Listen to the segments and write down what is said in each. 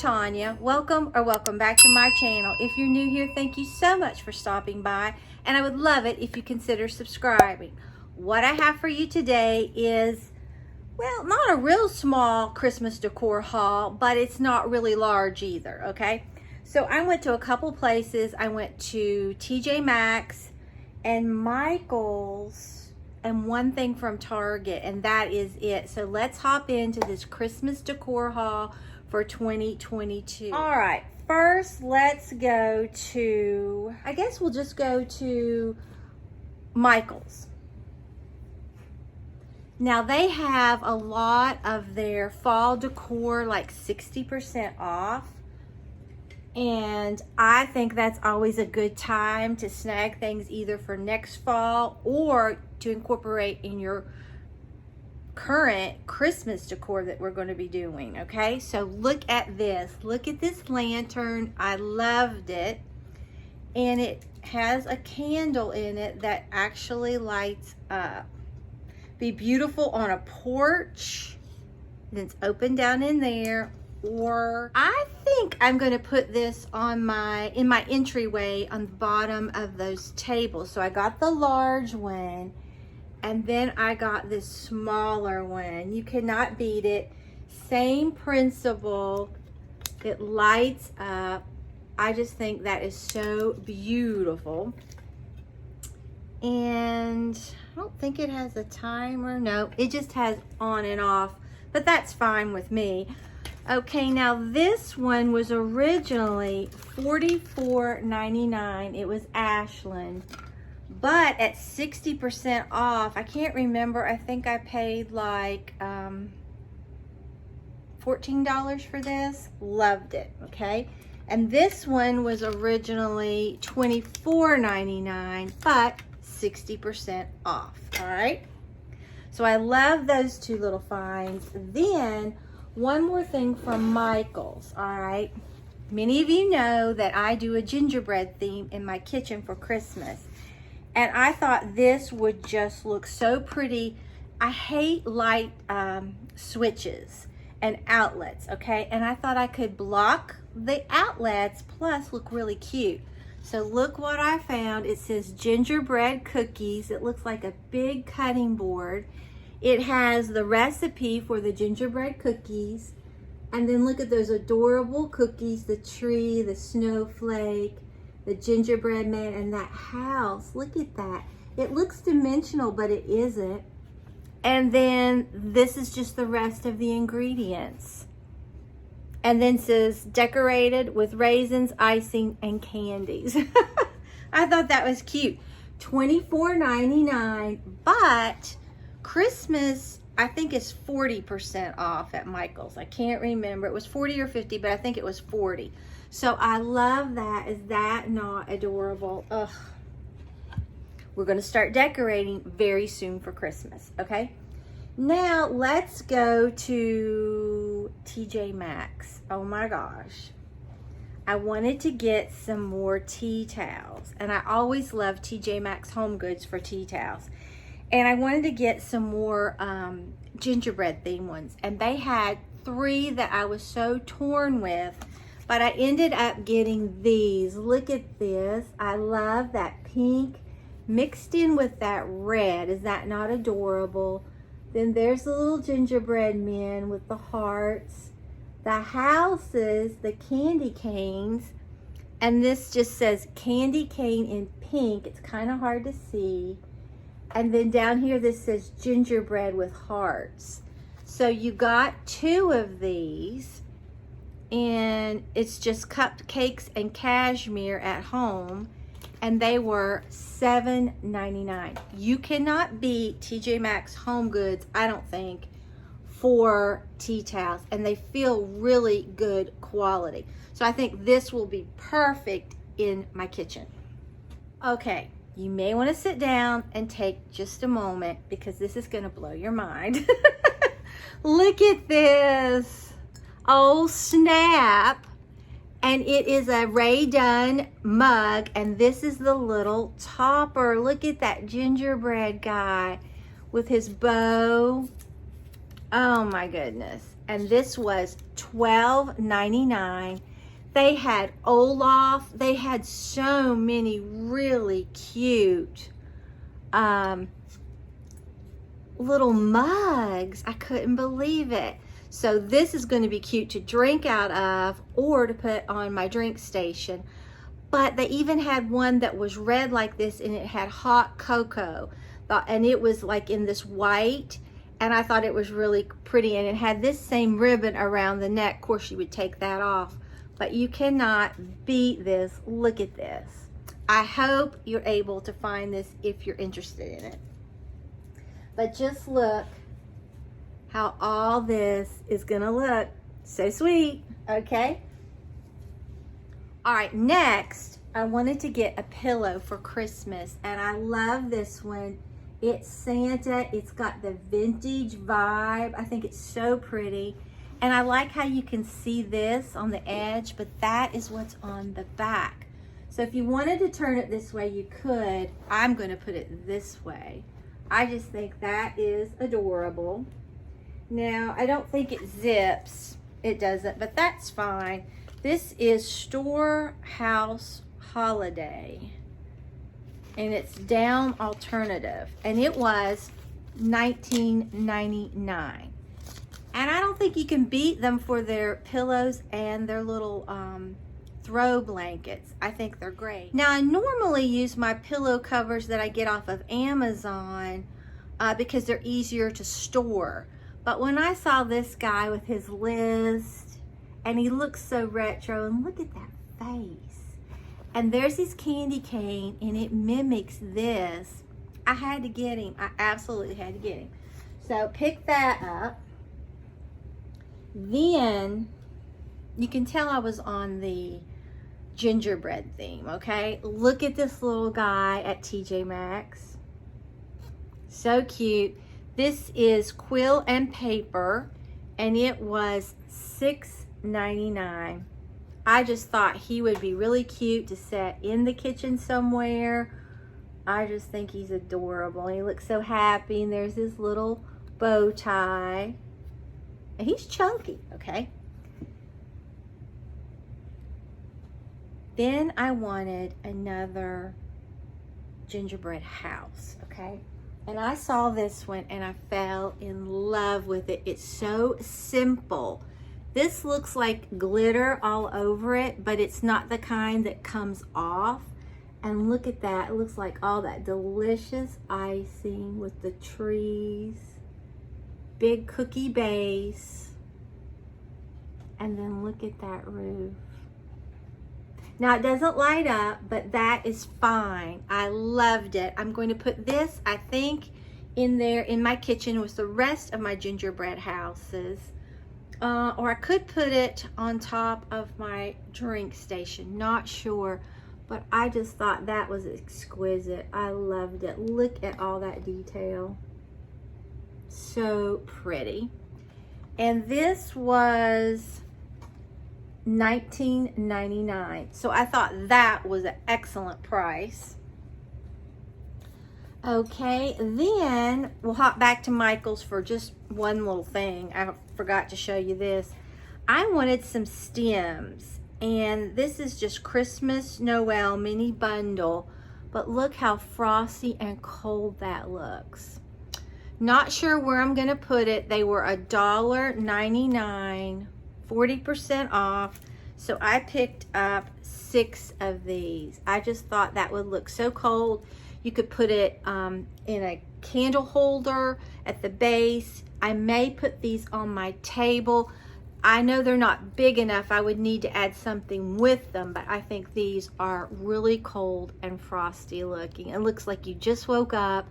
Tanya. Welcome back to my channel. If you're new here, thank you so much for stopping by, and I would love it if you consider subscribing. What I have for you today is, well, not a real small Christmas decor haul, but it's not really large either, okay? So I went to a couple places. I went to TJ Maxx and Michael's and one thing from Target, and that is it. So let's hop into this Christmas decor haul for 2022. All right, first let's go to, I guess we'll just go to Michael's. Now they have a lot of their fall decor, like 60% off. And I think that's always a good time to snag things either for next fall or to incorporate in your current Christmas decor that we're going to be doing. Okay, so look at this. Look at this lantern. I loved it. And it has a candle in it that actually lights up. Be beautiful on a porch. And it's open down in there. Or I think I'm going to put this on in my entryway on the bottom of those tables. So I got the large one, and then I got this smaller one. You cannot beat it. Same principle. It lights up. I just think that is so beautiful. And I don't think it has a timer. No, it just has on and off, but that's fine with me. Okay, now this one was originally $44.99. It was Ashland, but at 60% off, I can't remember, I think I paid like $14 for this. Loved it, okay? And this one was originally $24.99, but 60% off, all right? So I love those two little finds. Then one more thing from Michael's, all right? Many of you know that I do a gingerbread theme in my kitchen for Christmas. And I thought this would just look so pretty. I hate light switches and outlets, okay? And I thought I could block the outlets plus look really cute. So look what I found. It says gingerbread cookies. It looks like a big cutting board. It has the recipe for the gingerbread cookies. And then look at those adorable cookies, the tree, the snowflake, the gingerbread man, and that house. Look at that. It looks dimensional, but it isn't. And then this is just the rest of the ingredients. And then says decorated with raisins, icing, and candies. I thought that was cute. $24.99, but Christmas, I think, is 40% off at Michael's. I can't remember. It was 40 or 50, but I think it was 40. So I love that. Is that not adorable? Ugh. We're going to start decorating very soon for Christmas, okay? Now let's go to TJ Maxx. Oh my gosh. I wanted to get some more tea towels, and I always love TJ Maxx home goods for tea towels. And I wanted to get some more gingerbread themed ones. And they had 3 that I was so torn with. But I ended up getting these. Look at this. I love that pink mixed in with that red. Is that not adorable? Then there's the little gingerbread men with the hearts. The houses, the candy canes. And this just says candy cane in pink. It's kind of hard to see. And then down here, this says gingerbread with hearts. So you got 2 of these, and it's just cupcakes and cashmere at home, and they were $7.99. You cannot beat TJ Maxx home goods, I don't think, for tea towels, and they feel really good quality. So I think this will be perfect in my kitchen. Okay. You may want to sit down and take just a moment because this is going to blow your mind. Look at this. Oh, snap. And it is a Ray Dunn mug, and this is the little topper. Look at that gingerbread guy with his bow. Oh my goodness. and this was $12.99. They had Olaf. They had so many really cute little mugs. I couldn't believe it. So this is going to be cute to drink out of or to put on my drink station. But they even had one that was red like this, and it had hot cocoa. And it was like in this white, and I thought it was really pretty. And it had this same ribbon around the neck. Of course, you would take that off. But you cannot beat this. Look at this. I hope you're able to find this if you're interested in it. But just look how all this is gonna look. So sweet, okay? All right, next, I wanted to get a pillow for Christmas, and I love this one. It's Santa. It's got the vintage vibe. I think it's so pretty. And I like how you can see this on the edge, but that is what's on the back. So if you wanted to turn it this way, you could. I'm going to put it this way. I just think that is adorable. Now, I don't think it zips. It doesn't, but that's fine. This is Storehouse Holiday, and it's down alternative, and it was $19.99. And I don't think you can beat them for their pillows and their little throw blankets. I think they're great. Now, I normally use my pillow covers that I get off of Amazon because they're easier to store. But when I saw this guy with his list, and he looks so retro, and look at that face. And there's his candy cane, and it mimics this. I had to get him. I absolutely had to get him. So pick that up. Then you can tell I was on the gingerbread theme, okay? Look at this little guy at TJ Maxx. So cute. This is quill and paper, and it was $6.99. I just thought he would be really cute to set in the kitchen somewhere. I just think he's adorable. He looks so happy, and there's his little bow tie. And he's chunky, okay? Then I wanted another gingerbread house, okay? And I saw this one, and I fell in love with it. It's so simple. This looks like glitter all over it, but it's not the kind that comes off. And look at that. It looks like all that delicious icing with the trees. Big cookie base. And then look at that roof. Now, it doesn't light up, but that is fine. I loved it. I'm going to put this, I think, in there in my kitchen with the rest of my gingerbread houses. Or I could put it on top of my drink station. Not sure. But I just thought that was exquisite. I loved it. Look at all that detail. So pretty. And this was $19.99. So I thought that was an excellent price. Okay, then we'll hop back to Michael's for just one little thing. I forgot to show you this. I wanted some stems. And this is just Christmas Noel mini bundle. But look how frosty and cold that looks. Not sure where I'm going to put it. They were $1.99, 40% off. So I picked up 6 of these. I just thought that would look so cold. You could put it in a candle holder at the base. I may put these on my table. I know they're not big enough. I would need to add something with them, but I think these are really cold and frosty looking. It looks like you just woke up,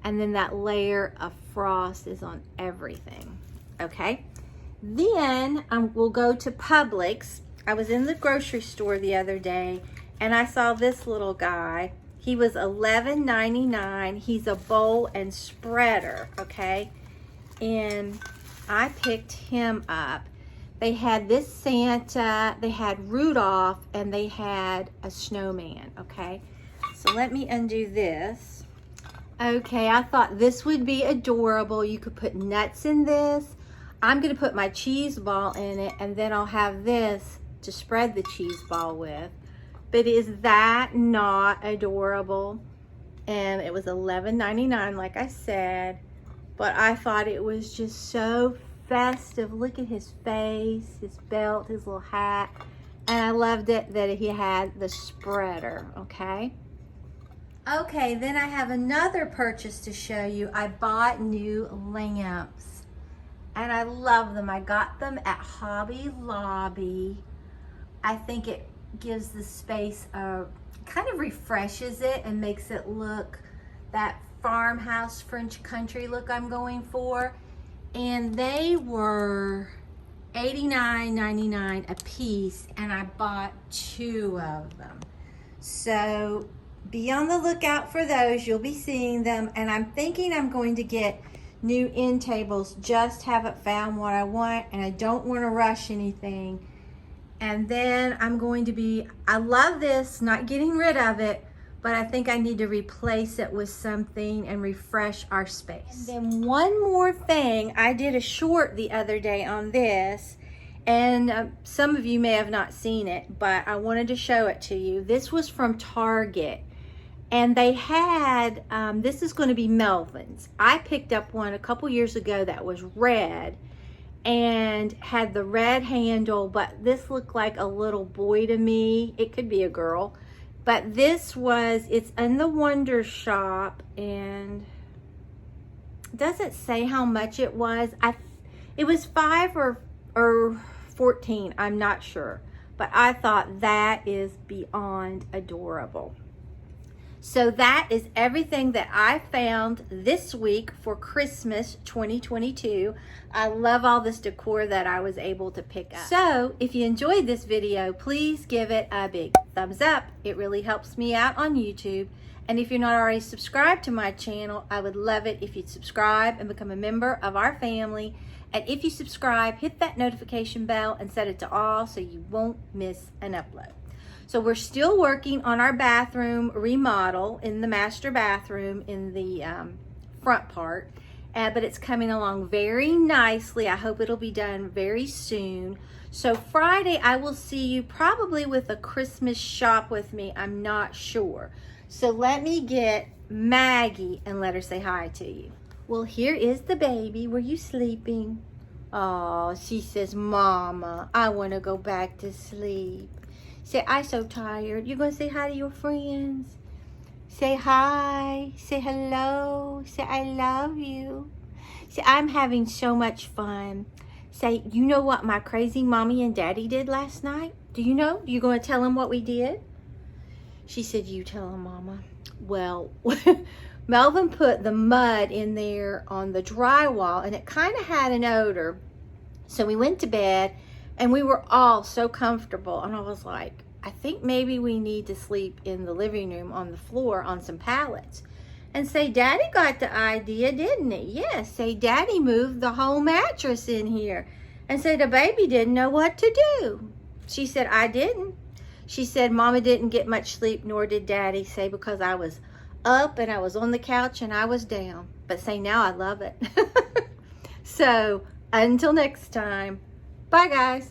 and then that layer of frost is on everything. Okay, then we'll go to Publix. I was in the grocery store the other day, and I saw this little guy. He was $11.99. He's a bowl and spreader, okay? And I picked him up. They had this Santa, they had Rudolph, and they had a snowman, okay? So let me undo this. Okay, I thought this would be adorable. You could put nuts in this. I'm gonna put my cheese ball in it, and then I'll have this to spread the cheese ball with. But is that not adorable? And it was $11.99, like I said, but I thought it was just so festive. Look at his face, his belt, his little hat, and I loved it that he had the spreader. Okay, then I have another purchase to show you. I bought new lamps, and I love them. I got them at Hobby Lobby. I think it gives the space a kind of refreshes it and makes it look that farmhouse French country look I'm going for. And they were $89.99 a piece, and I bought 2 of them. So be on the lookout for those. You'll be seeing them. And I'm thinking I'm going to get new end tables. Just haven't found what I want, and I don't want to rush anything. And then I'm going to be, I love this, not getting rid of it, but I think I need to replace it with something and refresh our space. And then one more thing, I did a short the other day on this, and some of you may have not seen it, but I wanted to show it to you. This was from Target, and they had, this is going to be Melvin's. I picked up one a couple years ago that was red, and had the red handle, but this looked like a little boy to me. It could be a girl, but this was, it's in the Wonder Shop, and it doesn't say how much it was. It was $5 or $14, I'm not sure, but I thought that is beyond adorable. So that is everything that I found this week for Christmas 2022. I love all this decor that I was able to pick up. So if you enjoyed this video, please give it a big thumbs up. It really helps me out on YouTube. And if you're not already subscribed to my channel, I would love it if you'd subscribe and become a member of our family. And if you subscribe, hit that notification bell and set it to all so you won't miss an upload. So we're still working on our bathroom remodel in the master bathroom in the front part, but it's coming along very nicely. I hope it'll be done very soon. So Friday I will see you probably with a Christmas shop with me. I'm not sure. So let me get Maggie and let her say hi to you. Well, here is the baby. Were you sleeping? Oh, she says, Mama, I want to go back to sleep. Say, I'm so tired. You're going to say hi to your friends. Say hi. Say hello. Say, I love you. Say, I'm having so much fun. Say, you know what my crazy mommy and daddy did last night? Do you know? You going to tell them what we did? She said, you tell them, Mama. Well, Melvin put the mud in there on the drywall, and it kind of had an odor. So we went to bed, and we were all so comfortable, and I was like, I think maybe we need to sleep in the living room on the floor on some pallets. And say, Daddy got the idea, didn't he? Yes, say, Daddy moved the whole mattress in here. And say, the baby didn't know what to do. She said, I didn't. She said, Mama didn't get much sleep, nor did Daddy. Say, because I was up and I was on the couch and I was down. But say, now I love it. So, until next time. Bye, guys.